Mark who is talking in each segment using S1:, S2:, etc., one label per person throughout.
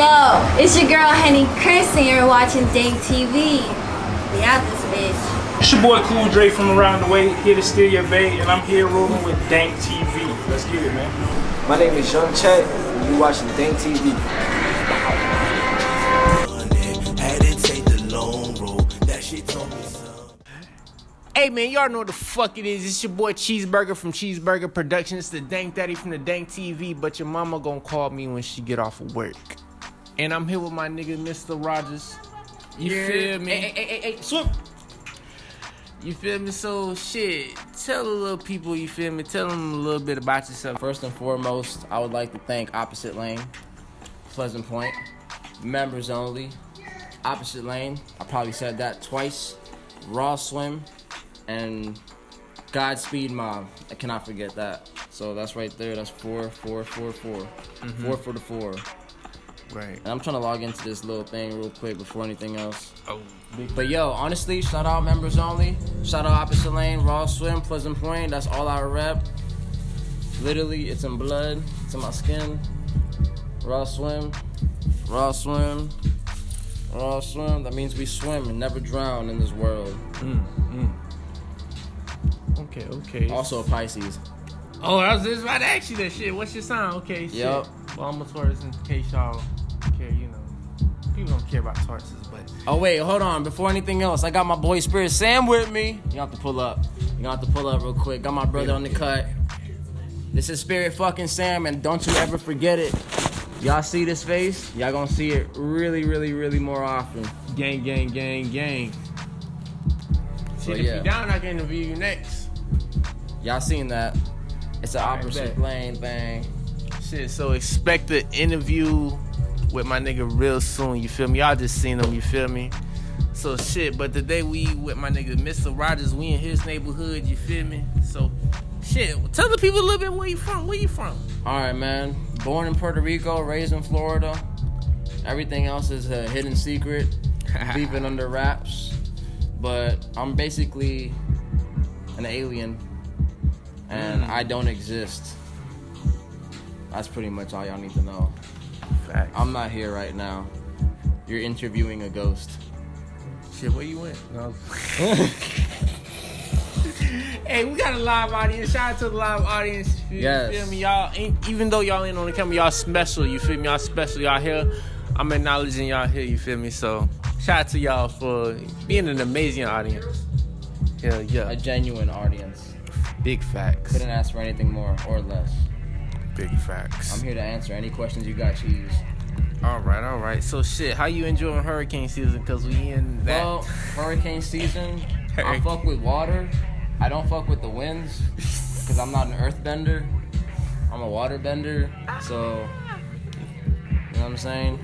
S1: Yo, it's your girl Henny Chris and you're watching Dank TV. We out this bitch.
S2: It's your boy Cool Dre from around the way, here to steal your bait, and I'm here rolling with Dank TV. Let's get it, man.
S3: My name is Young Chet, and you watching Dank TV.
S4: Hey man, y'all know what the fuck it is. It's your boy Cheeseburger from Cheeseburger Productions. It's the Dank Daddy from the Dank TV. But your mama gonna call me when she get off of work. And I'm here with my nigga Mr. Rogers. You feel me?
S2: Hey, swim.
S4: You feel me? So shit, tell the little people, you feel me? Tell them a little bit about yourself.
S5: First and foremost, I would like to thank Opposite Lane, Pleasant Point, members only, Opposite Lane, I probably said that twice, Raw Swim, and Godspeed Mob. I cannot forget that. So that's right there. That's 4. 4 for the 4.
S4: Right.
S5: And I'm trying to log into this little thing real quick before anything else.
S4: Oh.
S5: But yo, honestly, shout out members only. Shout out Opposite Lane, Raw Swim, Pleasant Point. That's all I rep. Literally, it's in blood. It's in my skin. Raw Swim. Raw Swim. Raw Swim. That means we swim and never drown in this world.
S4: Okay.
S5: Also a Pisces.
S4: Oh, I was just about to ask you that shit. What's your sign? Okay, shit.
S5: Yep.
S4: Well, I'm a Taurus in case y'all care, you know. People don't care about Tauruses, but...
S5: Oh, wait, hold on. Before anything else, I got my boy Spirit Sam with me. You have to pull up. Real quick. Got my brother on the cut. This is Spirit fucking Sam, and don't you ever forget it. Y'all see this face? Y'all gonna see it really more often.
S4: Gang.
S5: So,
S4: Shit, if
S5: yeah.
S4: you down, I can interview you next.
S5: Y'all seen that. It's an Opposite
S4: bet.
S5: Lane thing.
S4: Shit, so expect the interview with my nigga real soon, you feel me? Y'all just seen him, you feel me? So shit, but today we with my nigga Mr. Rogers, we in his neighborhood, you feel me? So shit, tell the people a little bit where you from.
S5: Alright, man. Born in Puerto Rico, raised in Florida. Everything else is a hidden secret. Leave it under wraps. But I'm basically an alien. And I don't exist. That's pretty much all y'all need to know.
S4: Facts.
S5: I'm not here right now. You're interviewing a ghost.
S4: Shit, where you went? No. Hey, we got a live audience. Shout out to the live audience. You feel me? Y'all, even though y'all ain't on the camera, y'all special. You feel me? Y'all special. Y'all here. I'm acknowledging y'all here. You feel me? So, shout out to y'all for being an amazing audience. Hell yeah.
S5: A genuine audience.
S4: Big facts.
S5: Couldn't ask for anything more or less.
S4: Big facts.
S5: I'm here to answer any questions you got, Cheese.
S4: All right. So shit, how you enjoying hurricane season? Cause we in that.
S5: Well, hurricane season. I fuck with water. I don't fuck with the winds. Cause I'm not an earthbender. I'm a waterbender. So, you know what I'm saying?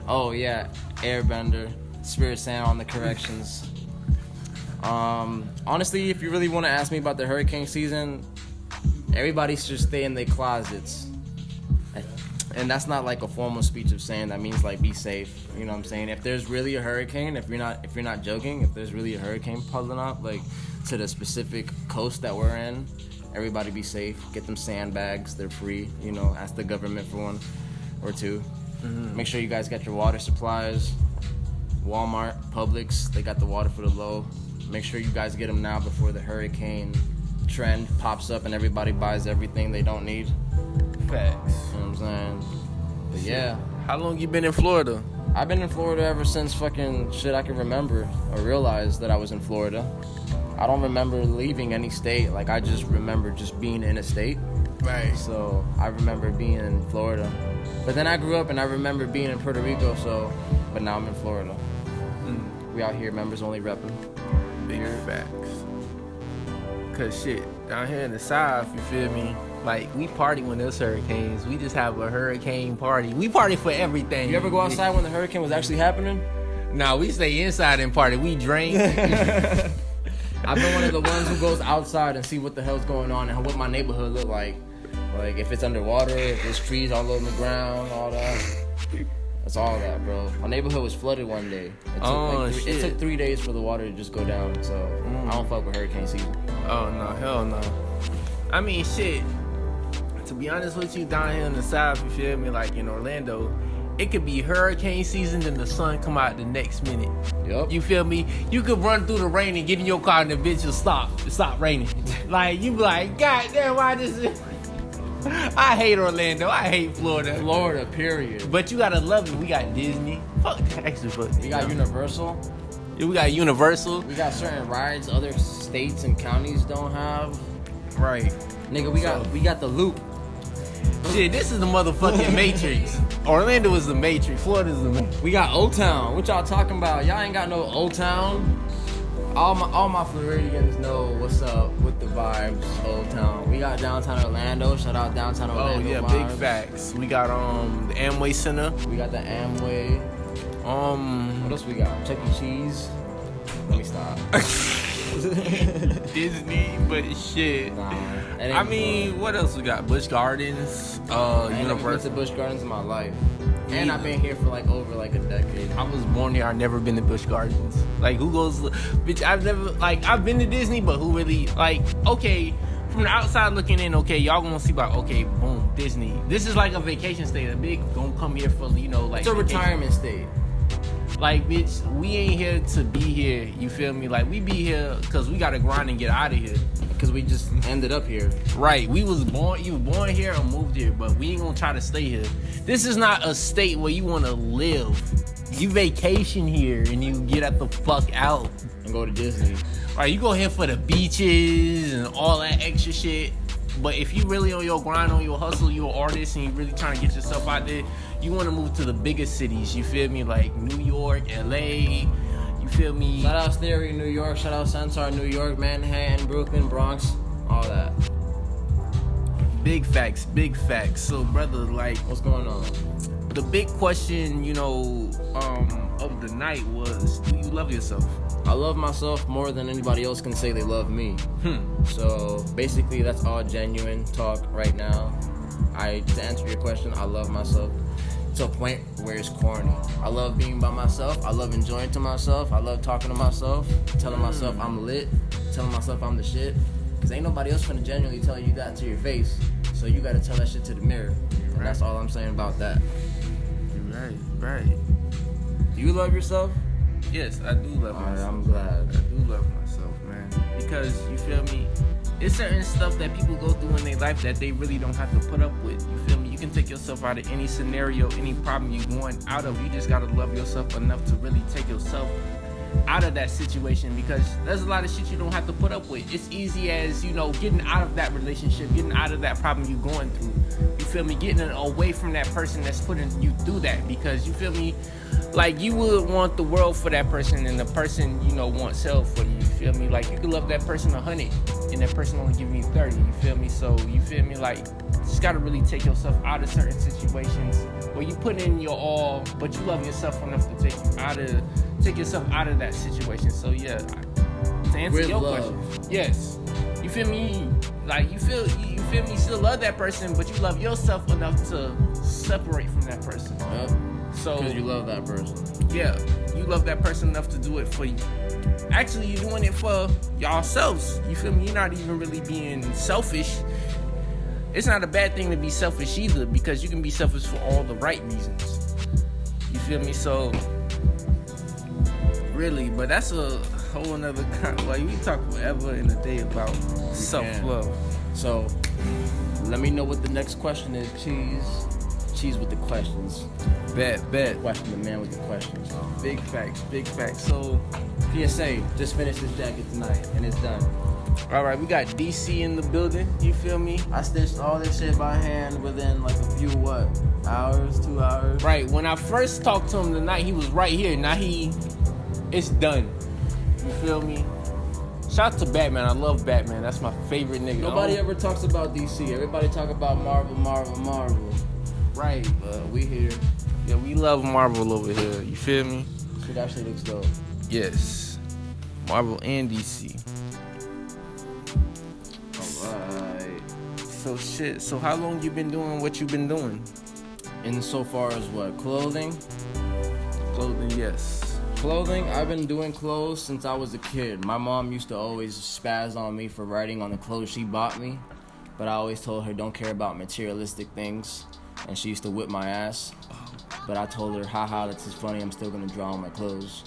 S5: Oh yeah, airbender. Spirit Sam on the corrections. Honestly, if you really want to ask me about the hurricane season, everybody should stay in their closets. And that's not like a formal speech of saying that means like be safe. You know what I'm saying? If there's really a hurricane, if you're not joking, if there's really a hurricane pulling up like to the specific coast that we're in, everybody be safe. Get them sandbags, they're free. You know, ask the government for one or two. Make sure you guys get your water supplies. Walmart, Publix, they got the water for the low. Make sure you guys get them now before the hurricane trend pops up and everybody buys everything they don't need.
S4: Facts.
S5: You know what I'm saying? But yeah.
S4: How long you been in Florida?
S5: I've been in Florida ever since fucking shit I can remember or realize that I was in Florida. I don't remember leaving any state. Like, I just remember just being in a state.
S4: Right.
S5: So, I remember being in Florida. But then I grew up and I remember being in Puerto Rico, but now I'm in Florida. We out here, members only repping.
S4: Big facts. Cause shit, down here in the South, you feel me? Like, we party when there's hurricanes. We just have a hurricane party. We party for everything.
S5: You ever go outside when the hurricane was actually happening?
S4: Nah, we stay inside and party. We drink.
S5: I've been one of the ones who goes outside and see what the hell's going on and what my neighborhood look like. Like, if it's underwater, if there's trees all over the ground, all that. That's all that, bro. My neighborhood was flooded one day. It took 3 days for the water to just go down, so I don't fuck with hurricane season.
S4: Oh, no, hell no. I mean, shit, to be honest with you, down here in the South, you feel me, like in Orlando, it could be hurricane season and the sun come out the next minute.
S5: Yep.
S4: You feel me? You could run through the rain and get in your car and the bitch will stop raining. Like, you be like, God damn, why this is... I hate Orlando. I hate Florida.
S5: Florida, period.
S4: But you gotta love it. We got Disney. Fuck, actually, fuck.
S5: We got Universal.
S4: Yeah, we got Universal.
S5: We got certain rides other states and counties don't have.
S4: Right.
S5: Nigga, we got the Loop.
S4: Shit, this is the motherfucking Matrix. Orlando is the Matrix. Florida is the Matrix.
S5: We got Old Town. What y'all talking about? Y'all ain't got no Old Town. All my Floridians know what's up with the vibes. Old Town. We got downtown Orlando. Shout out downtown Orlando.
S4: Oh yeah,
S5: vibes.
S4: big facts. We got the Amway Center.
S5: We got the Amway. What else we got? Chuck E. Cheese. Let me stop.
S4: Disney, but shit.
S5: Nah,
S4: I mean, what else we got? Busch Gardens,
S5: I ain't never been
S4: Universal.
S5: to Busch Gardens in my life. And I've been here for over a decade.
S4: I was born here. I've never been to Busch Gardens. Like, who goes? Bitch, I've been to Disney, but who really, okay, from the outside looking in, okay, y'all gonna see about, okay, boom, Disney. This is like a vacation state. A big gonna come here for, like.
S5: It's a retirement state.
S4: Like, bitch, we ain't here to be here. You feel me? Like, we be here because we gotta grind and get out of here.
S5: Because we just ended up here.
S4: Right. You was born here or moved here, but we ain't gonna try to stay here. This is not a state where you wanna live. You vacation here and you get the fuck out.
S5: And go to Disney.
S4: Right, you go here for the beaches and all that extra shit. But if you really on your grind, on your hustle, you're an artist and you really trying to get yourself out there, you want to move to the bigger cities, you feel me? Like New York, LA, you feel me?
S5: Shout out Stereo, New York. Shout out Centaur, New York, Manhattan, Brooklyn, Bronx, all that.
S4: Big facts, big facts. So, brother, like,
S5: what's going on?
S4: The big question, of the night was, do you love yourself?
S5: I love myself more than anybody else can say they love me. So basically, that's all genuine talk right now. To answer your question, I love myself to a point where it's corny. I love being by myself. I love enjoying to myself. I love talking to myself, telling myself I'm lit, telling myself I'm the shit. Cause ain't nobody else gonna genuinely tell you that to your face. So you gotta tell that shit to the mirror. And that's all I'm saying about that.
S4: Right.
S5: Do you love yourself?
S4: Yes, I do love myself.
S5: Alright, I'm glad.
S4: I do love myself, man. Because, you feel me? It's certain stuff that people go through in their life that they really don't have to put up with. You feel me? You can take yourself out of any scenario, any problem you're going out of. You just gotta love yourself enough to really take yourself out of that situation, because there's a lot of shit you don't have to put up with. It's easy as, getting out of that relationship, getting out of that problem you're going through. You feel me? Getting away from that person that's putting you through that, because you feel me? Like, you would want the world for that person, and the person, wants hell for you. You feel me? Like, you could love that person 100, and that person only give you 30. You feel me? So, you feel me? Like, you just gotta really take yourself out of certain situations where you put in your all, but you love yourself enough to take yourself out of that situation. So, yeah, to answer your question, yes. You feel me? Like, you feel me? You still love that person, but you love yourself enough to separate from that person.
S5: Yep.
S4: So,
S5: because you love that person.
S4: Yeah, you love that person enough to do it for you. Actually, you're doing it for yourselves. You feel me? You're not even really being selfish. It's not a bad thing to be selfish either, because you can be selfish for all the right reasons. You feel me? So, really, but that's a whole nother kind. Like, we talk forever in a day about self-love.
S5: So, let me know what the next question is, Cheese with the questions.
S4: Bet.
S5: Question the man with the questions.
S4: Big facts. So,
S5: PSA, just finished this jacket tonight, and it's done.
S4: All right, we got DC in the building. You feel me?
S5: I stitched all this shit by hand within like a few, 2 hours?
S4: Right, when I first talked to him tonight, he was right here. Now it's done. You feel me? Shout out to Batman. I love Batman. That's my favorite nigga.
S5: Nobody ever talks about DC. Everybody talk about Marvel.
S4: Right.
S5: We here.
S4: Yeah, we love Marvel over here. You feel me?
S5: Shit actually looks dope.
S4: Yes. Marvel and DC.
S5: Alright.
S4: So how long you been doing what you been doing?
S5: In so far as what? Clothing,
S4: yes.
S5: Clothing, I've been doing clothes since I was a kid. My mom used to always spaz on me for writing on the clothes she bought me, but I always told her don't care about materialistic things, and she used to whip my ass. But I told her, haha, that's just funny. I'm still gonna draw on my clothes.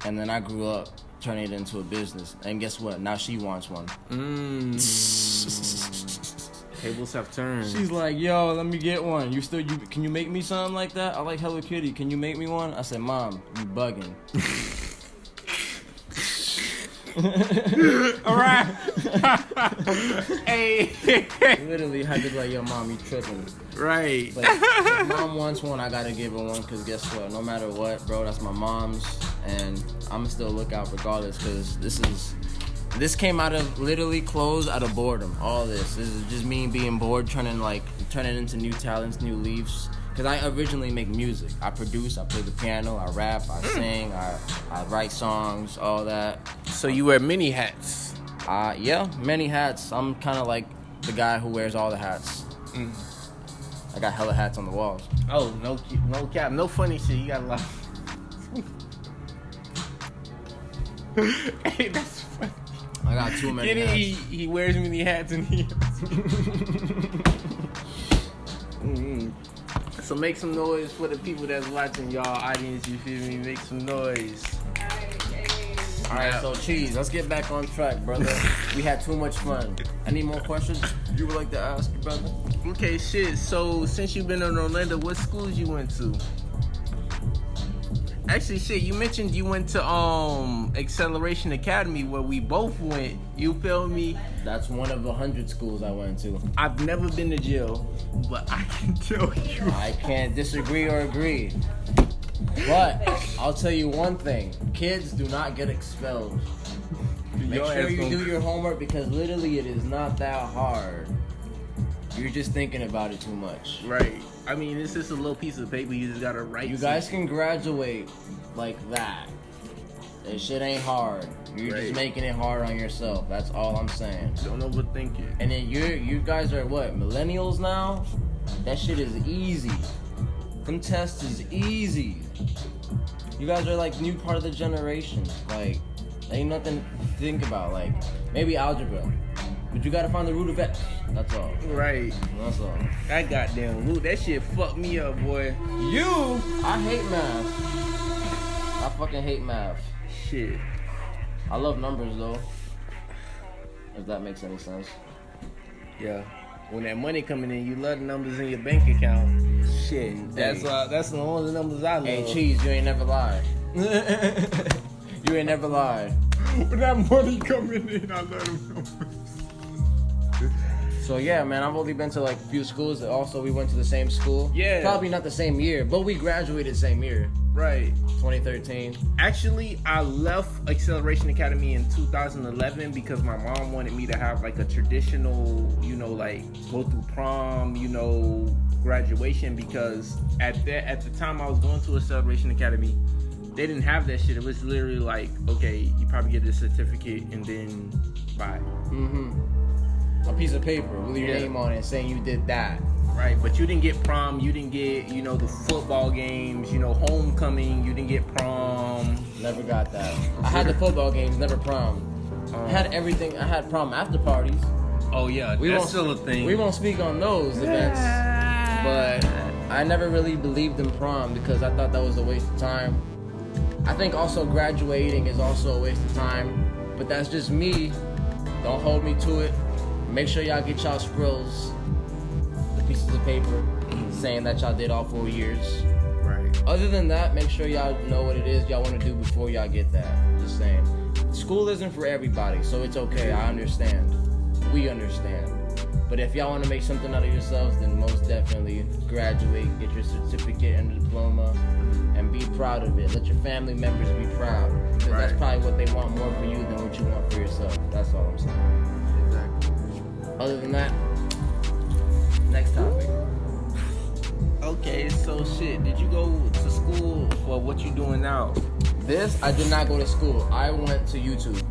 S5: And then I grew up turning it into a business. And guess what? Now she wants one.
S4: Tables have turned.
S5: She's like, yo, let me get one. Can you make me something like that? I like Hello Kitty. Can you make me one? I said, Mom, you bugging.
S4: All right. Hey.
S5: Literally had to be like, yo, Mom, you tripping.
S4: Right.
S5: But if Mom wants one, I gotta give her one, because guess what? No matter what, bro, that's my mom's, and I'm gonna still look out regardless, because this came out of literally clothes out of boredom. All this is just me being bored, trying to turn it into new talents, new leaves. Because I originally make music. I produce, I play the piano, I rap, I sing, I write songs, all that.
S4: So you wear many hats.
S5: Yeah, many hats. I'm kind of like the guy who wears all the hats. I got hella hats on the walls.
S4: Oh, no cap, no funny shit. You got a lot. Hey, that's funny.
S5: I got too many
S4: Get it?
S5: hats.
S4: He wears many hats and he. So make some noise for the people that's watching, y'all audience. You feel me? Make some noise.
S5: All right, so Cheese, let's get back on track, brother. We had too much fun. Any more questions you would like to ask, brother?
S4: Okay, shit. So since you've been in Orlando, what schools you went to? Actually, shit, you mentioned you went to Acceleration Academy, where we both went. You feel me?
S5: That's one of 100 schools I went to.
S4: I've never been to jail, but I can tell you.
S5: I can't disagree or agree. But I'll tell you one thing. Kids do not get expelled. Make sure you do your homework, because literally it is not that hard. You're just thinking about it too much.
S4: Right. I mean, it's just a little piece of paper. You just gotta write.
S5: You guys can graduate like that. This shit ain't hard. You're just making it hard on yourself. That's all I'm saying.
S4: Don't overthink it.
S5: And then you guys are what? Millennials now? That shit is easy. Them tests is easy. You guys are like new part of the generation. Like, ain't nothing to think about. Like, maybe algebra. But you gotta find the root of X. That's all.
S4: Right.
S5: That's all.
S4: That goddamn root. That shit fucked me up, boy.
S5: I hate math. I fucking hate math.
S4: Shit.
S5: I love numbers though. If that makes any sense.
S4: Yeah. When that money coming in, you love the numbers in your bank account. Shit. That's the only numbers I love.
S5: Hey, Cheese, you ain't never lied. You ain't never lied.
S4: When that money coming in, I love them numbers.
S5: So yeah, man, I've only been to like a few schools. Also, we went to the same school.
S4: Yeah.
S5: Probably not the same year, but we graduated same year.
S4: Right.
S5: 2013.
S4: Actually, I left Acceleration Academy in 2011 because my mom wanted me to have like a traditional, like go through prom, graduation, because at the time I was going to Acceleration Academy, they didn't have that shit. It was literally like, okay, you probably get a certificate and then bye.
S5: A piece of paper with your name on it saying you did that.
S4: Right, but you didn't get prom, you didn't get, the football games, homecoming, you didn't get prom.
S5: Never got that. I had the football games, never prom. I had everything. I had prom after parties.
S4: Oh yeah, that's still a thing.
S5: We won't speak on those events, but I never really believed in prom because I thought that was a waste of time. I think also graduating is also a waste of time, but that's just me. Don't hold me to it. Make sure y'all get y'all scrolls, the pieces of paper, saying that y'all did all 4 years.
S4: Right.
S5: Other than that, make sure y'all know what it is y'all want to do before y'all get that. Just saying. School isn't for everybody, so it's okay. I understand. We understand. But if y'all want to make something out of yourselves, then most definitely graduate, get your certificate and diploma, and be proud of it. Let your family members be proud. Because that's probably what they want more for you than what you want for yourself. That's all I'm saying.
S4: Exactly.
S5: Other than that, next topic.
S4: Okay, so shit, did you go to school? Well, what you doing now?
S5: I did not go to school. I went to YouTube.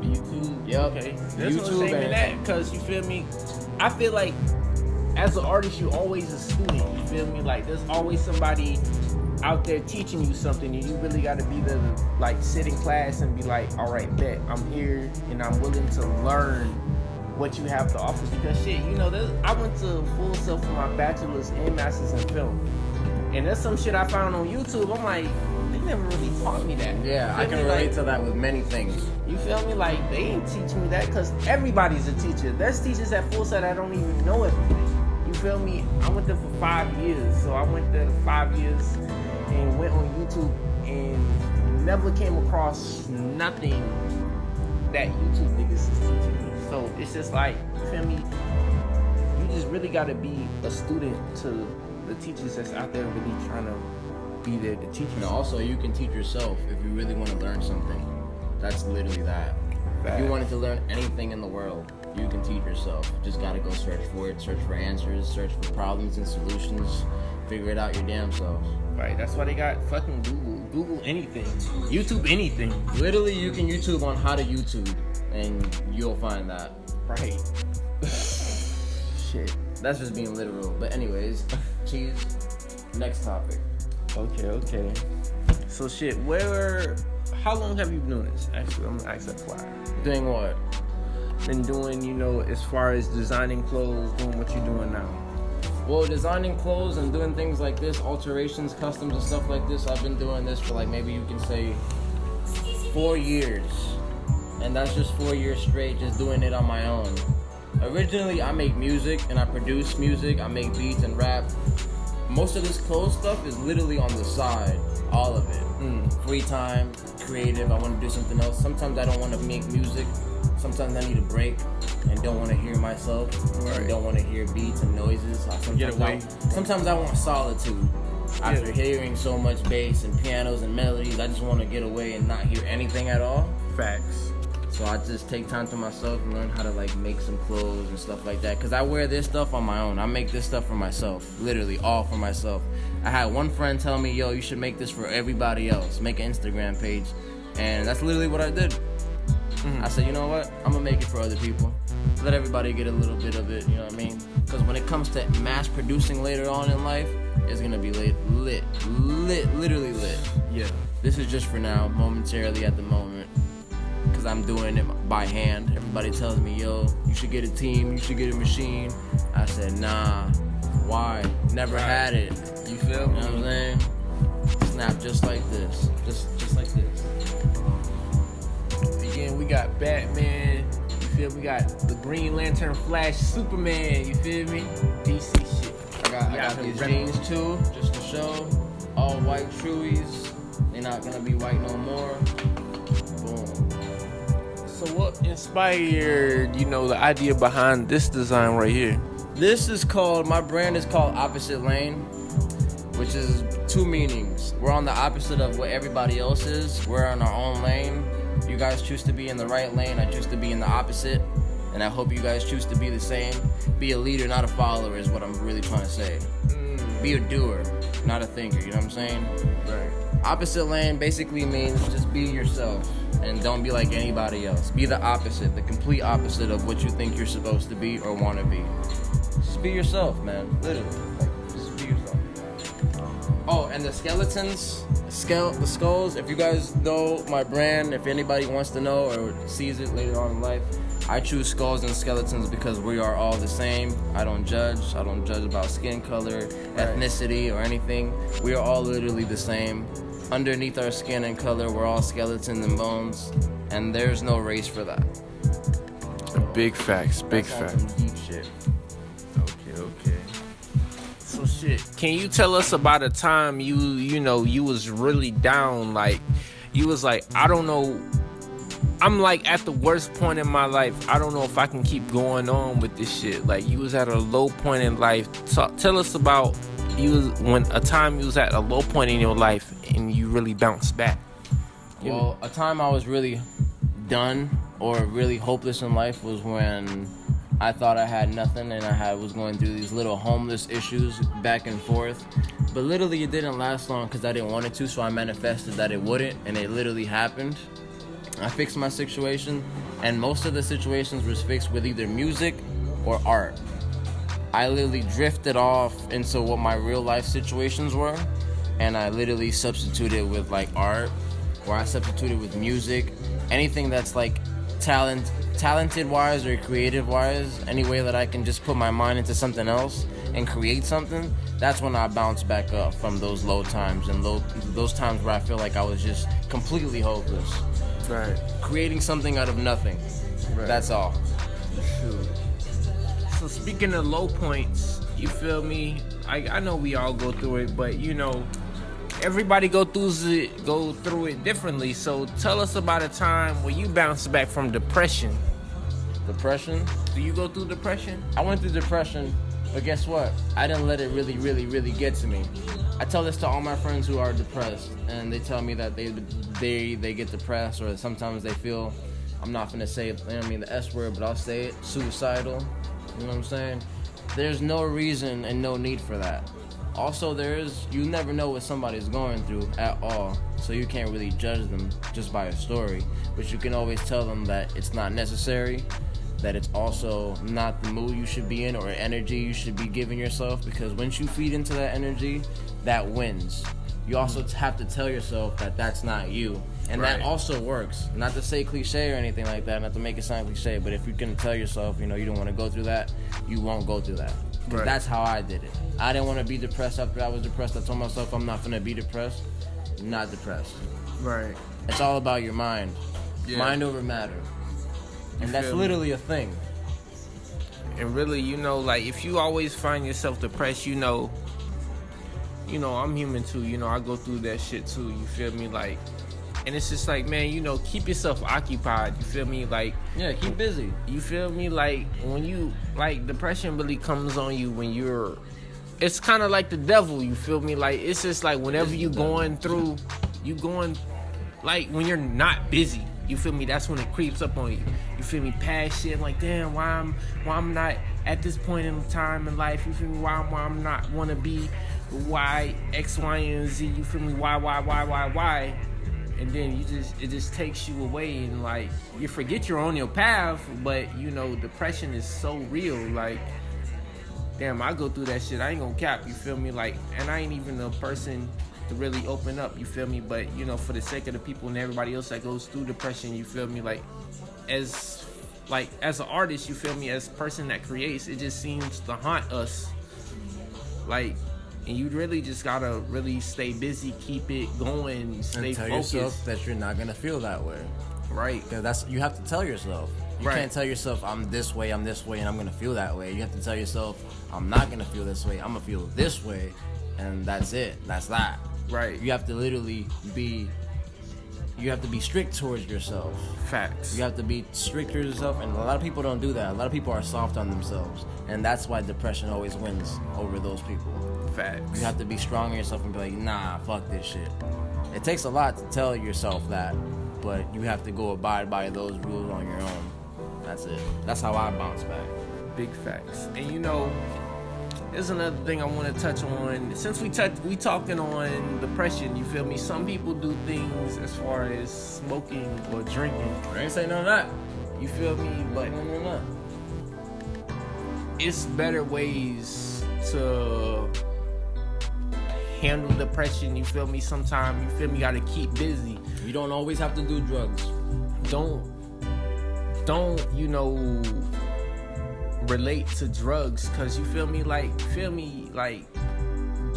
S4: YouTube?
S5: Yep.
S4: Okay. There's no
S5: YouTube
S4: shame in that, because you feel me? I feel like as an artist, you're always a student. You feel me? Like, there's always somebody out there teaching you something, and you really got to be there to, like, sit in class and be like, all right, bet, I'm here, and I'm willing to learn what you have to offer. Because shit, I went to Full Sail for my bachelor's and master's in film, And that's some shit I found on YouTube. I'm like, they never really taught me that.
S5: Yeah, I
S4: You feel
S5: can
S4: me?
S5: relate
S4: Like,
S5: to that with many things.
S4: You feel me? Like, they ain't teach me that because everybody's a teacher. There's teachers at Full Set that don't even know everything. You feel me? I went there for 5 years. So I went there 5 years and went on YouTube and never came across nothing that YouTube niggas is teaching me. So it's just like, you feel me? You just really gotta be a student to the teachers that's out there really trying to be there to teach you.
S5: And also, you can teach yourself if you really want to learn something. That's literally that. If you wanted to learn anything in the world, you can teach yourself. You just gotta go search for it, search for answers, search for problems and solutions, figure it out your damn self.
S4: Right, that's why they got fucking Google. Google anything. YouTube anything.
S5: Literally, you can YouTube on how to YouTube, and you'll find that.
S4: Right. Shit.
S5: That's just being literal. But anyways, cheese. Next topic.
S4: Okay. So shit, how long have you been doing this? Actually, I'm gonna ask that why.
S5: Doing what?
S4: Been doing, as far as designing clothes, doing what you're doing now.
S5: Well, designing clothes and doing things like this, alterations, customs, and stuff like this, I've been doing this for like maybe you can say 4 years. And that's just 4 years straight, just doing it on my own. Originally, I make music and I produce music, I make beats and rap. Most of this clothes stuff is literally on the side, all of it. Free time, creative, I want to do something else. Sometimes I don't want to make music. Sometimes I need a break and don't want to hear myself. Right. Don't want to hear beats and noises. Sometimes I want solitude. After hearing so much bass and pianos and melodies, I just want to get away and not hear anything at all.
S4: Facts.
S5: So I just take time to myself and learn how to like make some clothes and stuff like that. Cause I wear this stuff on my own. I make this stuff for myself. Literally all for myself. I had one friend tell me, yo, you should make this for everybody else. Make an Instagram page. And that's literally what I did. I said, you know what? I'm gonna make it for other people. Let everybody get a little bit of it, you know what I mean? Because when it comes to mass producing later on in life, it's gonna be literally lit.
S4: Yeah.
S5: This is just for now, momentarily at the moment. Because I'm doing it by hand. Everybody tells me, yo, you should get a team, you should get a machine. I said, nah, why? Never had it.
S4: You feel me?
S5: You know what I'm saying? Snap just like this. Just like this.
S4: Again, we got Batman, you feel me? We got the Green Lantern, Flash, Superman, you feel me? DC shit.
S5: I got these jeans too, just to show. All white truies. They're not gonna be white no more. Boom.
S4: So what inspired, the idea behind this design right here?
S5: My brand is called Opposite Lane, which is two meanings. We're on the opposite of what everybody else is. We're in our own lane. You guys choose to be in the right lane. I choose to be in the opposite. And I hope you guys choose to be the same. Be a leader, not a follower, is what I'm really trying to say. Be a doer, not a thinker, you know what I'm saying?
S4: Right.
S5: Opposite lane basically means just be yourself and don't be like anybody else. Be the opposite, the complete opposite of what you think you're supposed to be or want to be. Just be yourself, man. Literally. Just be yourself. Oh, and the skeletons, the skulls, if you guys know my brand, if anybody wants to know or sees it later on in life, I choose skulls and skeletons because we are all the same. I don't judge about skin color, ethnicity, or anything. We are all literally the same. Underneath our skin and color, we're all skeletons and bones, and there's no race for that.
S4: Big facts.
S5: That's some deep shit.
S4: Okay. So shit, can you tell us about a time you was really down, like you was like, I don't know, I'm like at the worst point in my life. I don't know if I can keep going on with this shit. Like you was at a low point in life. Tell us about a time you was at a low point in your life and you really bounced back.
S5: Well, a time I was really done or really hopeless in life was when I thought I had nothing and I was going through these little homeless issues back and forth. But literally it didn't last long because I didn't want it to, so I manifested that it wouldn't, and it literally happened. I fixed my situation, and most of the situations was fixed with either music or art. I literally drifted off into what my real life situations were, and I literally substituted with like art, or I substituted with music, anything that's like talented wise or creative wise, any way that I can just put my mind into something else and create something, that's when I bounce back up from those low times and those times where I feel like I was just completely hopeless.
S4: Right.
S5: Creating something out of nothing.
S4: Right.
S5: That's all.
S4: Shoot. So speaking of low points, you feel me? I know we all go through it, but you know, everybody go through it differently. So tell us about a time where you bounced back from depression.
S5: Depression?
S4: Do you go through depression?
S5: I went through depression, but guess what? I didn't let it really get to me. I tell this to all my friends who are depressed, and they tell me that they get depressed, or sometimes they feel, I'm not gonna say the S word, but I'll say it, suicidal. You know what I'm saying? There's no reason and no need for that. Also, you never know what somebody's going through at all, so you can't really judge them just by a story. But you can always tell them that it's not necessary, that it's also not the mood you should be in or energy you should be giving yourself, because once you feed into that energy, that wins. You also have to tell yourself that that's not you. And
S4: right.
S5: That also works. Not to say cliche or anything like that, not to make it sound cliche, but if you can tell yourself, you don't want to go through that, you won't go through that. Because
S4: Right.
S5: that's how I did it. I didn't want to be depressed after I was depressed. I told myself I'm not going to be depressed. Not depressed.
S4: Right.
S5: It's all about your mind.
S4: Yeah.
S5: Mind over matter. And that's
S4: feel me?
S5: literally a thing.
S4: And really, like if you always find yourself depressed, I'm human too. I go through that shit too. You feel me? Like, and it's just like, man, keep yourself occupied. You feel me? Like,
S5: Yeah, keep busy.
S4: you feel me? Like when you depression really comes on you when it's kind of like the devil. You feel me? Like it's just like whenever you going like when you're not busy. You feel me? That's when it creeps up on you. You feel me? Past shit like, damn, why I'm not at this point in time in life. You feel me? Why I'm not want to be why X, Y, and Z. You feel me? Why? And then it just takes you away, and like you forget you're on your path. But depression is so real. Like, damn, I go through that shit. I ain't gonna cap. You feel me? Like, and I ain't even a person to really open up, you feel me? But for the sake of the people and everybody else that goes through depression, you feel me? Like as an artist, you feel me? As a person that creates, it just seems to haunt us. Like, and you really just gotta really stay busy, keep it going, stay
S5: and tell
S4: focused.
S5: yourself that you're not gonna feel that way,
S4: right?
S5: Because you have to tell yourself. You
S4: Right.
S5: can't tell yourself I'm this way, and I'm gonna feel that way. You have to tell yourself I'm not gonna feel this way. I'm gonna feel this way, and that's it. That's that.
S4: Right.
S5: You have to literally be. You have to be strict towards yourself.
S4: Facts.
S5: You have to be strict towards yourself, and a lot of people don't do that. A lot of people are soft on themselves, and that's why depression always wins over those people.
S4: Facts.
S5: You have to be strong in yourself and be like, nah, fuck this shit. It takes a lot to tell yourself that, but you have to go abide by those rules on your own. That's it. That's how I bounce back.
S4: Big facts. And there's another thing I want to touch on. Since we talking on depression, you feel me? Some people do things as far as smoking or drinking.
S5: I ain't say none of that.
S4: You feel me? But
S5: No.
S4: it's better ways to handle depression. You feel me? Sometimes you feel me. Gotta keep busy.
S5: You don't always have to do drugs.
S4: Don't relate to drugs, cause you feel me like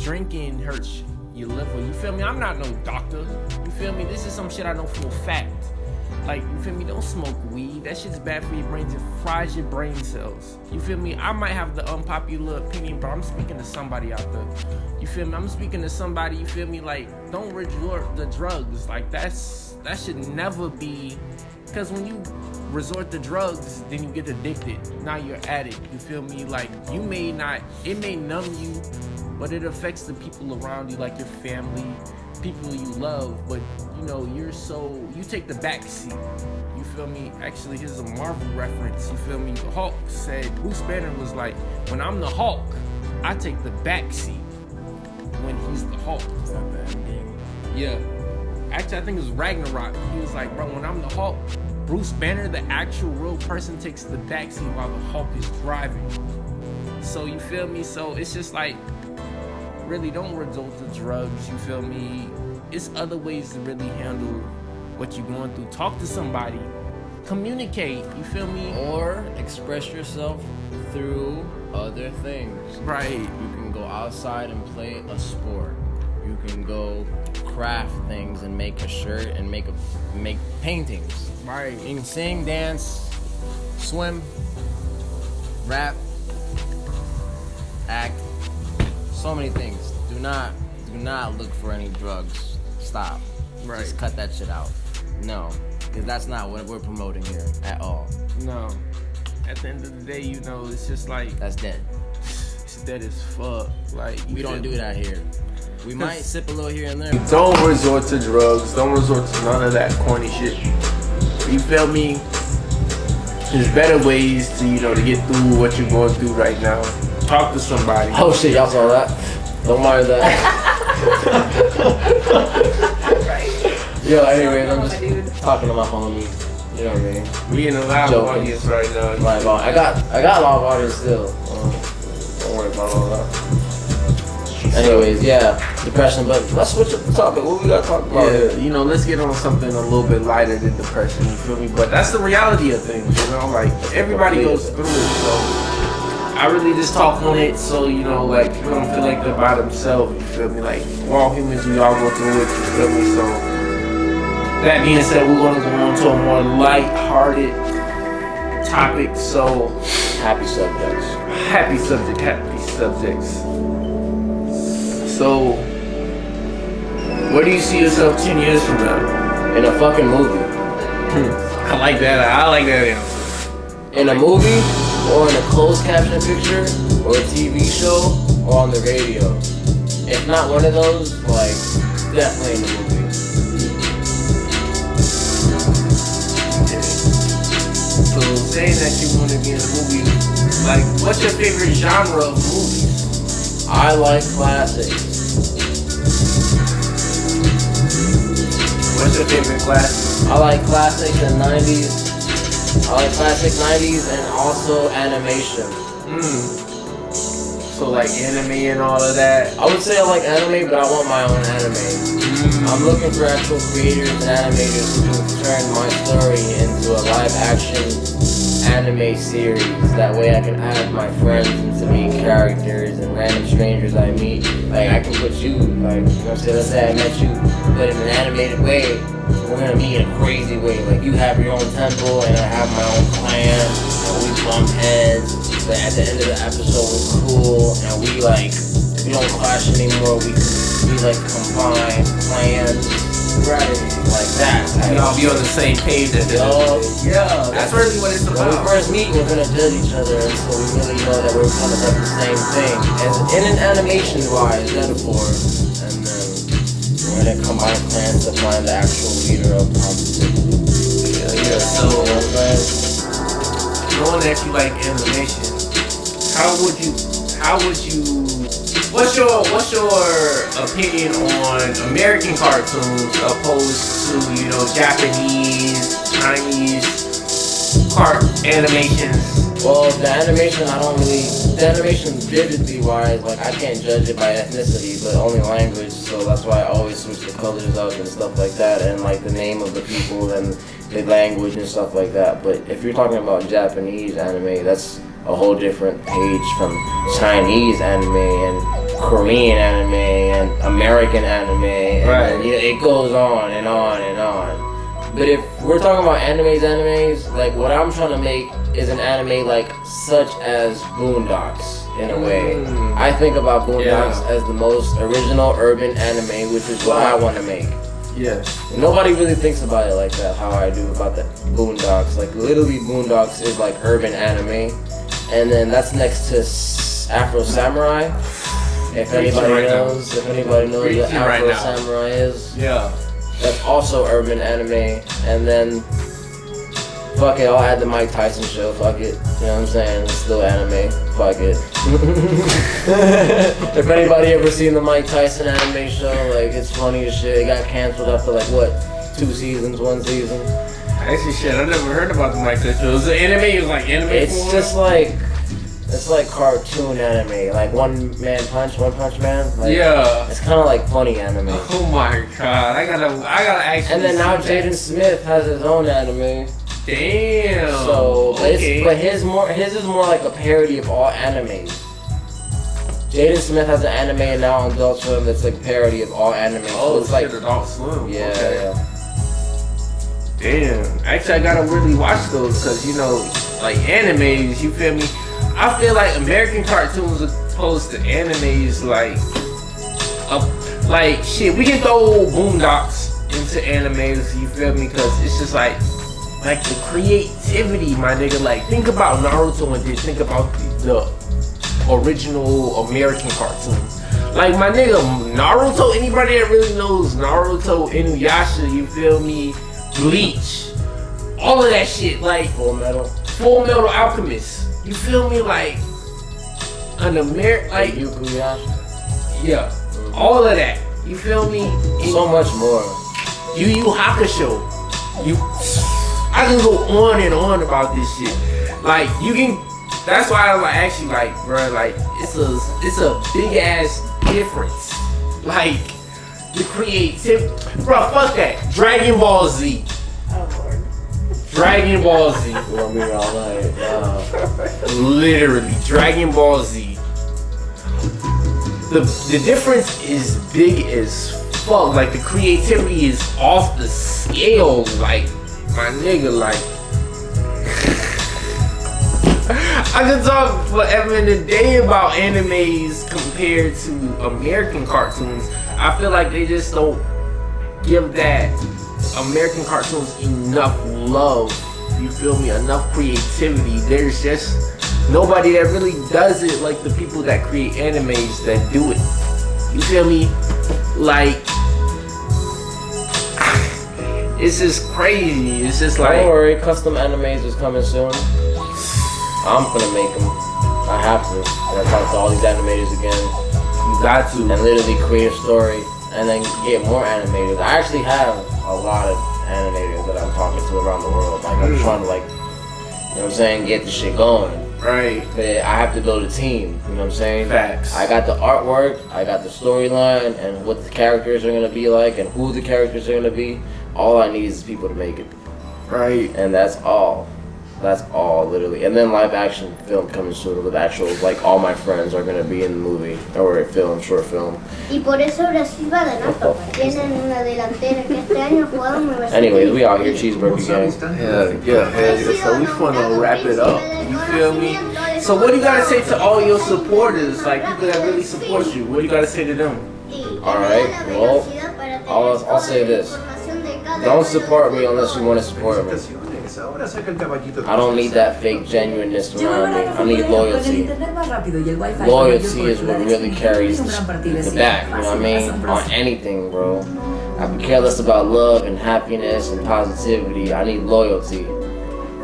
S4: drinking hurts your liver. You feel me? I'm not no doctor. You feel me? This is some shit I know for a fact. Like, you feel me? Don't smoke weed. That shit's bad for your brains. It fries your brain cells. You feel me? I might have the unpopular opinion, but I'm speaking to somebody out there. You feel me? I'm speaking to somebody, you feel me? Like, don't resort to drugs. Like, that should never be. Because when you resort to drugs, then you get addicted. Now you're addict. You feel me? Like, it may numb you, but it affects the people around you, like your family, people you love. But, you take the back seat. You feel me? Actually, here's a Marvel reference. You feel me? The Hulk said, Bruce Banner was like, when I'm the Hulk, I take the back seat when he's the Hulk.
S5: Is that the end game?
S4: Yeah. Actually, I think it was Ragnarok. He was like, bro, when I'm the Hulk, Bruce Banner, the actual real person, takes the backseat while the Hulk is driving. So, you feel me? So, it's just like, really don't resort to drugs, you feel me? It's other ways to really handle what you're going through. Talk to somebody. communicate. You feel me?
S5: Or express yourself through other things.
S4: Right.
S5: You can go outside and play a sport. You can go craft things and make a shirt and make paintings.
S4: Right.
S5: You can sing, dance, swim, rap, act, so many things. Do not look for any drugs. Stop.
S4: Right.
S5: Just cut that shit out. No, because that's not what we're promoting here at all.
S4: No. At the end of the day, you know, it's just like
S5: That's dead.
S4: it's dead as fuck. Like
S5: We don't do that here. We might sip a little here and there.
S6: Don't resort to drugs. Don't resort to none of that corny shit. You feel me? There's better ways to, you know, to get through what you're going through right now. Talk to somebody.
S5: Oh shit, y'all saw that? Don't mind that. Yo, anyways, I'm just talking to my homies. You know what I mean?
S6: We in a live
S5: Joking.
S6: audience right now.
S5: Live on. I got a lot of audience still.
S6: Don't worry about all that.
S5: Anyways, yeah, depression. But let's switch up the topic. What we got to talk about
S6: Yeah,
S5: here?
S6: you know, let's get on something a little bit lighter than depression, you feel me? But that's the reality of things, you know? Like, everybody goes through it, so I really just talk on it so, you know, like, people don't feel like they're by themselves, you feel me? Like, we're all humans, we all go through it, you feel me? So, that being said, we're gonna go on to a more light-hearted topic, so...
S5: Happy subjects.
S6: Happy subjects. So, where do you see yourself 10 years from now?
S5: In a fucking movie.
S6: I like that answer.
S5: In a movie, or in a closed caption picture, or a TV show, or on the radio. If not one of those, like, definitely in the movie.
S6: So saying that you want to be in a movie, like, what's your favorite genre of movies?
S5: I like classics.
S6: What's your favorite classic?
S5: I like classics and 90s. I like classic 90s and also animation.
S6: So like anime and all of that.
S5: I would say I like anime, but I want my own anime. I'm looking for actual creators and animators who can turn my story into a live action anime series. That way I can add my friends into main characters and random strangers I meet. Like I can put you, like, you know what I'm saying? Let's say I met you, but in an animated way, we're gonna meet in a crazy way. Like you have your own temple and I have my own clan, and we bump heads. But at the end of the episode, we're cool and we don't clash anymore. We like combine plans, strategy, like that.
S6: We all be on the same page at the end of the day.
S5: Yeah,
S6: That's really what it's
S5: when we
S6: about.
S5: first meet, we're gonna judge each other until we really know that we're kind of like the same thing. As in an animation-wise metaphor, and then we're gonna combine plans to find the actual leader of positivity.
S6: Yeah, so
S5: You know what I'm saying?
S6: knowing that you like animation, what's your opinion on American cartoons opposed to, you know, Japanese, Chinese animations?
S5: Well, the animation vividly wise, like I can't judge it by ethnicity, but only language, so that's why I always switch the colors up and stuff like that, and like the name of the people and the language and stuff like that. But if you're talking about Japanese anime, that's a whole different page from Chinese anime and Korean anime and American anime, and
S6: Right.
S5: then, you know, it goes on and on and on. But if we're talking about animes, like what I'm trying to make is an anime like such as Boondocks in a way. I think about Boondocks as the most original urban anime, which is what I want to make.
S6: Yes.
S5: Nobody really thinks about it like that, how I do about the Boondocks. Like literally Boondocks is like urban anime. And then that's next to Afro Samurai. If anybody knows what Afro Samurai is.
S6: Yeah.
S5: That's also urban anime. And then, fuck it, I'll add the Mike Tyson show, fuck it. You know what I'm saying? It's still anime, fuck it. If anybody ever seen the Mike Tyson anime show, like, it's funny as shit. It got canceled after, like, what, 2 seasons, 1 season?
S6: Actually, shit, I never heard about the Mike Tyson. It was an anime. It was like anime.
S5: It's just like, it's like cartoon anime, like One Punch Man. Like,
S6: yeah.
S5: It's kind of like funny anime.
S6: Oh my god, I gotta actually.
S5: And then now Jaden Smith has his own anime.
S6: Damn.
S5: So,
S6: okay.
S5: but his is more like a parody of all animes. Jaden Smith has an anime now on Adult Swim that's like parody of all anime.
S6: Oh,
S5: so it's like
S6: Adult Swim.
S5: Yeah,
S6: okay.
S5: yeah.
S6: Damn. Actually, I gotta really watch those because, you know, like animes, you feel me? I feel like American cartoons as opposed to animes, like shit, we can throw Boondocks into animes, you feel me? Because it's just like the creativity, my nigga. Like, think about Naruto and then think about the original American cartoons. Like, my nigga, Naruto, anybody that really knows Naruto, Inuyasha, you feel me? Bleach, all of that shit, like Full Metal Alchemist, you feel me? Like an American, like yeah, all of that, you feel me?
S5: So much more.
S6: Yu Yu Hakusho, I can go on and on about this shit. Like, you can. That's why I actually like, bro. Like, it's a big ass difference. Like, the creativity, bro. Fuck that. Dragon Ball Z.
S1: Oh Lord.
S6: Dragon Ball Z.
S5: We'll be all like,
S6: Literally, Dragon Ball Z. The difference is big as fuck. Like, the creativity is off the scale. Like, my nigga, like. I could talk forever and a day about animes compared to American cartoons. I feel like they just don't give that American cartoons enough love. You feel me? Enough creativity. There's just nobody that really does it like the people that create animes that do it. You feel me? Like, it's just crazy. It's just like,
S5: don't worry, custom animes is coming soon. I'm gonna make them. I have to. I gotta talk to all these animators again.
S6: you got to.
S5: And literally create a story and then get more animators. I actually have a lot of animators that I'm talking to around the world. Like, I'm trying to, like, you know what I'm saying, get the shit going.
S6: Right.
S5: But I have to build a team, you know what I'm saying?
S6: Facts.
S5: I got the artwork, I got the storyline, and what the characters are gonna be like, and who the characters are gonna be. All I need is people to make it.
S6: Right.
S5: And that's all. That's all, literally. And then live action film coming soon with actual, like, all my friends are gonna be in the movie or short film.
S7: Y por eso Brasil va a ganar, papá. Tienen una delantera que este año jugaron muy bastante.
S5: Anyways, we out here, cheeseburger gang.
S6: Yeah. So we finna wrap it up. You feel me? So what do you gotta say to all your supporters, like people that really support you? What do you gotta say to them?
S5: Alright, well, I'll say this. Don't support me unless you want to support me. I don't need that fake genuineness around me. I need loyalty. Loyalty is what really carries the back, you know what I mean? On anything, bro. I could care less about love and happiness and positivity. I need loyalty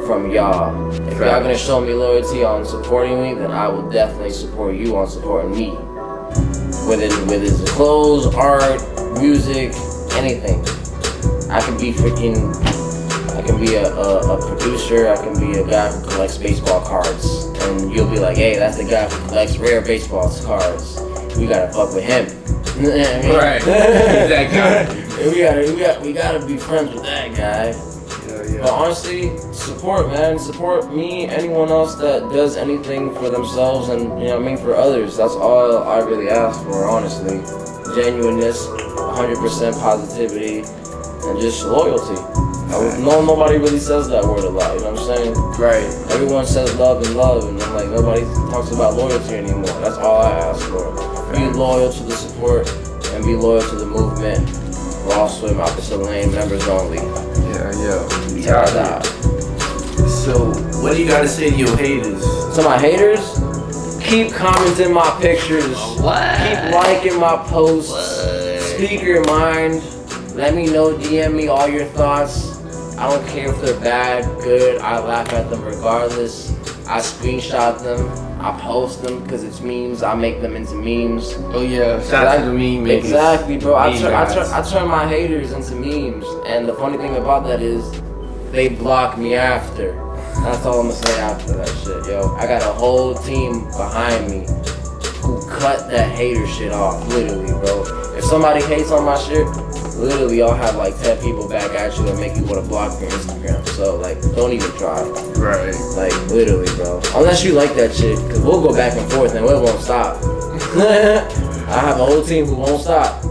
S5: from y'all. If y'all gonna show me loyalty on supporting me, then I will definitely support you on supporting me. Whether it's clothes, art, music, anything. I can be a producer, I can be a guy who collects baseball cards. And you'll be like, hey, that's the guy who collects rare baseball cards. We gotta fuck with him.
S6: Right. That guy.
S5: We gotta be friends with that guy. But honestly, support, man. Support me, anyone else that does anything for themselves and, you know what I mean, for others. That's all I really ask for, honestly. Genuineness, 100% positivity, and just loyalty. Nobody really says that word a lot, you know what I'm saying?
S6: Right.
S5: Everyone says love, and I'm like, nobody talks about loyalty anymore. That's all I ask for. Be loyal to the support and be loyal to the movement. Raw Swim, Opposite Lane, members only.
S6: Yeah. So, what do you gotta say to your haters?
S5: To my haters, keep commenting my pictures.
S6: What?
S5: Keep liking my posts. Speak your mind. Let me know, DM me all your thoughts. I don't care if they're bad, good, I laugh at them regardless. I screenshot them, I post them because it's memes, I make them into memes.
S6: Oh yeah, shout out to the meme makers.
S5: Exactly, bro. I
S6: Meme
S5: turn my haters into memes. And the funny thing about that is, they block me after. That's all I'm gonna say after that shit, yo. I got a whole team behind me who cut that hater shit off, literally, bro. If somebody hates on my shit, literally I'll have like 10 people back at you and make you want to block your Instagram. So like, don't even try.
S6: Right.
S5: Like literally, bro. Unless you like that shit, cause we'll go back and forth and we won't stop. I have a whole team who won't stop.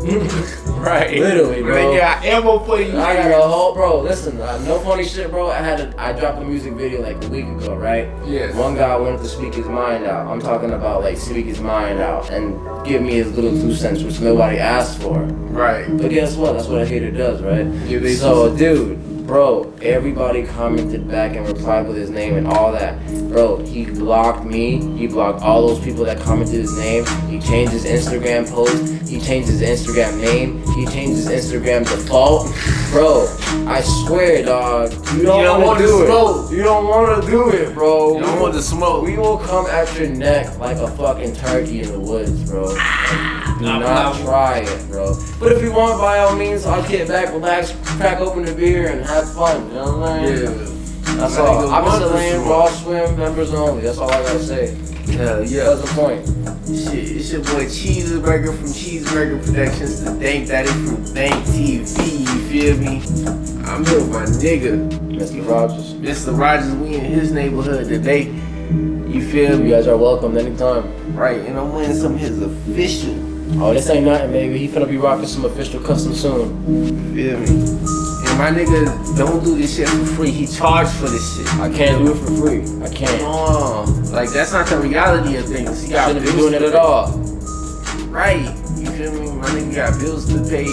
S6: Right.
S5: Literally, bro.
S6: Yeah, ammo for you.
S5: I got a whole, bro. Listen, no funny shit, bro. I dropped a music video like a week ago, right?
S6: Yes.
S5: One guy wanted to speak his mind out. I'm talking about like speak his mind out and give me his little 2 cents, which nobody asked for.
S6: Right.
S5: But guess what? That's what a hater does, right?
S6: Yeah, they
S5: So, dude, bro, everybody commented back and replied with his name and all that. Bro, he blocked me. He blocked all those people that commented his name. He changed his Instagram post. He changed his Instagram name. He changed his Instagram default. Bro, I swear, dog. You don't want to do it. You don't want to do it, bro.
S6: You don't want to smoke.
S5: We will come at your neck like a fucking turkey in the woods, bro. Do not try it, bro. But if you want, by all means, I'll get back, relax, crack open the beer, and have fun. You know what I'm saying?
S6: Yeah.
S5: That's all. Opposite lane, raw swim, members only. That's all I gotta say.
S6: Hell yeah.
S5: That's the point.
S6: Shit, it's your boy Cheeseburger from Cheeseburger Productions. The Dank, that is from Dank TV, you feel me? I'm here with my nigga,
S5: Mr. Rogers.
S6: Mr. Rogers. We in his neighborhood today. You feel
S5: You
S6: me?
S5: guys are welcome anytime.
S6: Right, and I'm wearing some of his official.
S5: Oh, this ain't nothing, baby. He finna be rocking some official custom soon.
S6: You feel me? And my nigga don't do this shit for free. He charged for this shit.
S5: I can't do it for free. I can't.
S6: Oh, like that's not the reality of things. He got
S5: Shouldn't be
S6: bills
S5: doing it
S6: to
S5: at
S6: pay.
S5: all.
S6: Right, you feel me? My nigga got bills to pay,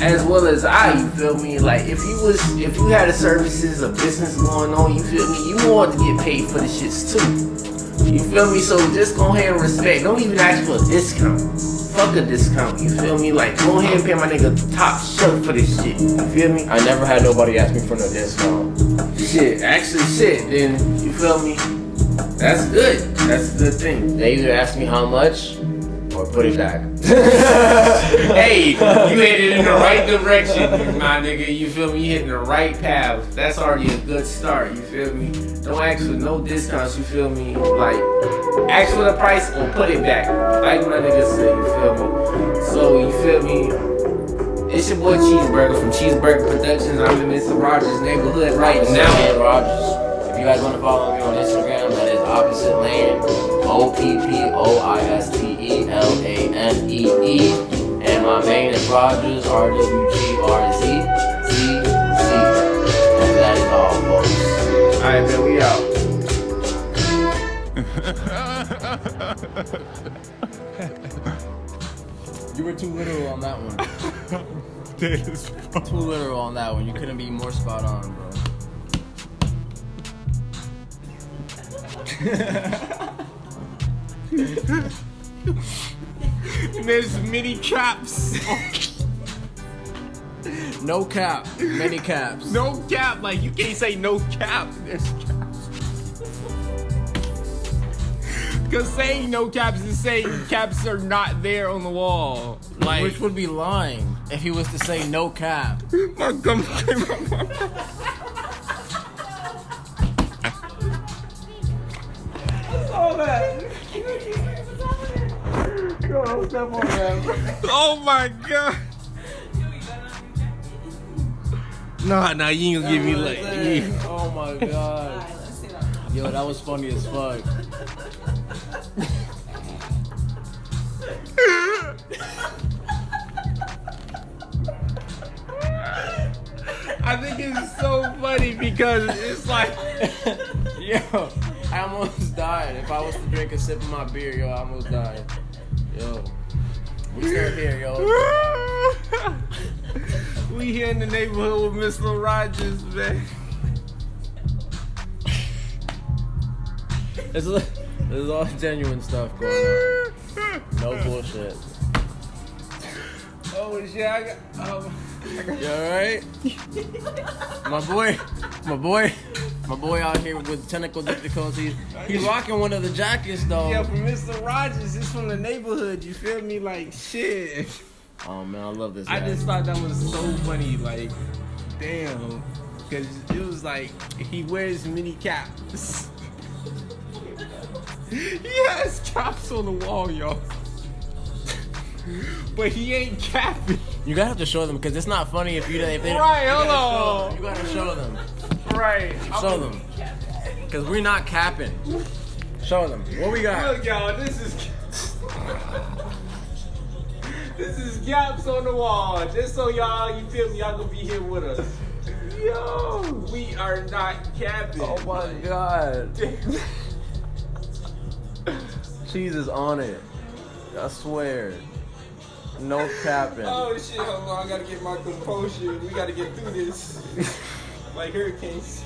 S6: as well as I. You feel me? Like if you had a services, a business going on, you feel me? You want to get paid for the shits too. You feel me? So just go ahead and respect. Don't even ask for a discount. Fuck a discount. You feel me? Like go ahead and pay my nigga top shelf for this shit. You feel me?
S5: I never had nobody ask me for no discount.
S6: Shit, actually shit. Then you feel me? That's good. That's a good thing.
S5: They either ask me how much or put it back.
S6: Hey, you headed in the right direction, my nigga. You feel me? You hitting the right path. That's already a good start. You feel me? Don't ask for no discounts. You feel me? Like, ask for the price or put it back. Like my nigga said. You feel me? So you feel me? It's your boy Cheeseburger from Cheeseburger Productions. I'm in Mr. Rogers' neighborhood right now.
S5: Mr. Rogers. If you guys want to follow me on Instagram, that is opposite lane. OPPOISTELANEE. And my main is Rogers, RWGRZZZ. And that is all, folks.
S6: Alright, man, we out.
S5: You were too literal on that one. Too literal on that one. You couldn't be more spot on, bro.
S4: And there's many caps.
S5: No cap. Many caps.
S4: No cap. Like you can't say no cap. There's caps. Cause saying no caps is saying caps are not there on the wall. Like
S5: Which would be lying if he was to say no cap.
S4: my gum came out. Oh my god. Nah, you ain't gonna give me like.
S5: Oh my god. Yo, that was funny as fuck.
S4: I think it's so funny because it's like.
S5: Yo, I almost died. If I was to drink a sip of my beer, yo, I almost died. Yo. We still here, yo.
S4: We here in the neighborhood with Mr. Rogers, man.
S5: This is all genuine stuff going on. No bullshit.
S4: Oh shit, I got.
S5: You alright? My boy out here with technical difficulties. He's rocking one of the jackets though.
S4: Yeah, from Mr. Rogers, it's from the neighborhood. You feel me? Like shit.
S5: Oh man, I love this.
S4: I
S5: guy.
S4: just thought that was so funny. Like, damn, because it was like he wears mini caps. He has caps on the wall, y'all. But he ain't capping.
S5: You gotta have to show them because it's not funny if you if they
S4: Right,
S5: you
S4: hold
S5: gotta
S4: on.
S5: You gotta show them.
S4: Right.
S5: Show them. Because we're not capping. Show them. What we got?
S4: Look, y'all, this is gaps on the wall. Just so y'all, you feel me, y'all gonna be here with us. Yo, we are not capping.
S5: Oh my god. Cheese is on it. I swear. No capping.
S4: Oh shit, hold on, I gotta get my composure. We gotta get through this. Like hurricanes.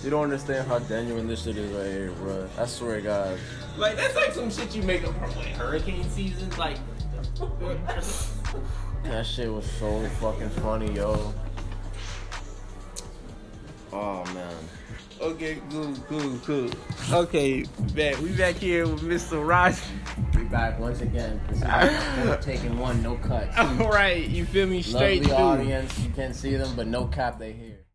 S5: You don't understand how genuine this shit is right here, bro. I swear to God.
S4: Like, that's like some shit you make up from like hurricane season. Like,
S5: That shit was so fucking funny, yo. Oh man.
S4: okay, cool. Okay, we back here with Mr. Raj.
S5: We back once again. This is taking one, no cuts.
S4: All right, you feel me? Straight
S5: Lovely
S4: through.
S5: audience. You can't see them, but no cap they here.